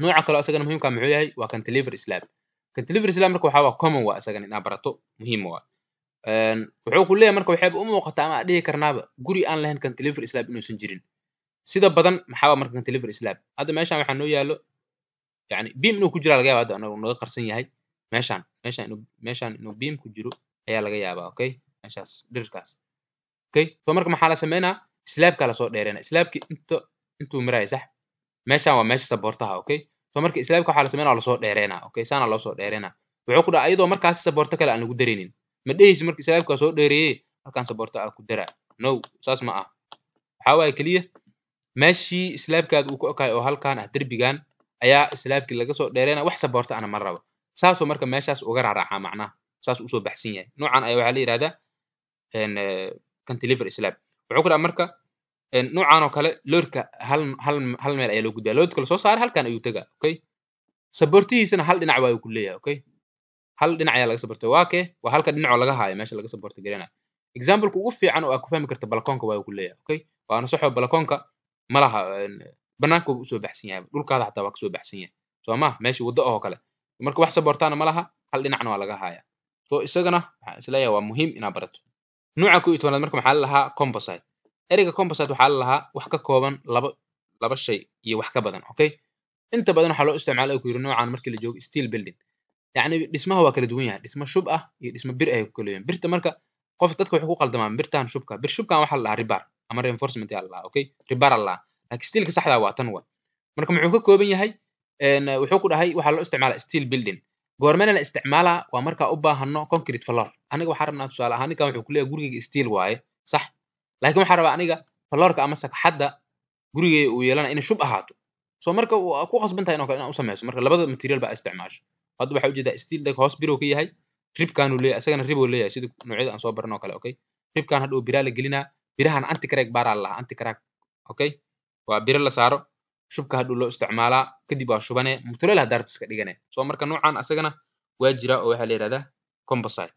nooca kale asagana muhiimka muxuu yahay waa cantilever slab. cantilever slab marka waxa waa common waa asagana inaad barato muhiim waa. wuxuu ku leeyahay marka waxay u muuqataa ama dhihi karnaaba guri aan lahayn cantilever slab inuusan jirin. sida badan maxaa marka cantilever slab hadda meeshan waxa noo yaalo yani beam inuu ku jira laga yaabaa hadda naga qarsan yahay meeshan inuu beam ku jiro ayaa laga yaabaa. okay meeshaas dhirkaas. okay so marka maxaa la sameynaa slabka la soo dheereena slabki intuu miraay sax meeshan waa meesha saboortaha. okay so marka slabka waxa la sameynaa la soo dheereena. okay saana loo soo dheereena wuxuu ku dhaca iyadoo markaas saboorta kale aan lagu dareenin ma dhehaysi marka slabka soo dheereeyay halkan saboorta ah ku dara no saas ma ah. waxa waay kaliya meeshii slabkaad uu ku okaay oo halkan ah darbigan ayaa slabki laga soo dheereena wax saboorta ana ma rabo saasoo marka meeshaas uga raaraca macnaha saas u soo baxsan yahay noocan ayaa waxa la yiraahdaa cantilever slab. wuxuu ku dhaca marka noocan oo kale loorka hal meel ayaa loo gudbiyaa loorka la soo saaray halkan ayuu tagaa. okay saboortihiisana hal dhinac waa uu ku leeyahay. okay hal dhinac ayaa laga saboortay waa halka dhinac oo laga haayo meesha laga saboortay gareena. example ugu fiican oo aad ku fahmi karto balkoonka waa uu ku leeyahay. okay waana saxo balkoonka malaha banaanka uu soo baxsan yahay dhulkaada xataa waa ka soo baxsan yahay soo ma meesha wado oo kale marka wax saboortaana malaha hal dhinacna waa laga haaya so isagana waxa isleeyahay waa muhiim inaad barato. nooca 12 marka maxaa la lahaa composite. ereyga composite waxaa la lahaa wax ka kooban laba shay iyo wax ka badan. okay inta badan waxa loo isticmaalaa ku yiri noocan markii la joogo steel building yani dhismaha waa kala duwan yahay dhismo shub ah iyo dhismo bir ay ku kala yihiin. birta marka qof dadka wuxuu ku qaldamaa birtan shubka shubkan waxa la lahaa rebar ama reinforcement ayaa la lahaa. okay rebar la laakiin steelka saxda waa tan waa marka muxuu ka kooban yahay wuxuu ku dhahay waxa loo isticmaalaa steel building goormana la isticmaalaa waa marka u baahano concrete floor. aniga waxa rabnaa tusaale ahaan ninkan wuxuu ku leeyahay guriga steel waaye sax laakiin waxa rabaa aniga floorka ama sagxadda guriga uu yeelana in shub ahaato soo marka ku qasbantahay inaan u sameeyo marka labada material baa isticmaasho. hadda waxa u jeedaa steel dag hoos biro ka yahay ribkan uu leeyahay asagana rib uu leeyahay sida noocyada aan soo barno kale. okay ribkan hadhow bira la gelinaa birahan anti crack baara la anti crack. okay waa biro la saaro shubka hadhow loo isticmaalaa kadib waa shubane mutuleel hadaarta iska dhigane soo marka noocan asagana waa jira oo waxa la yiraahdaa composite.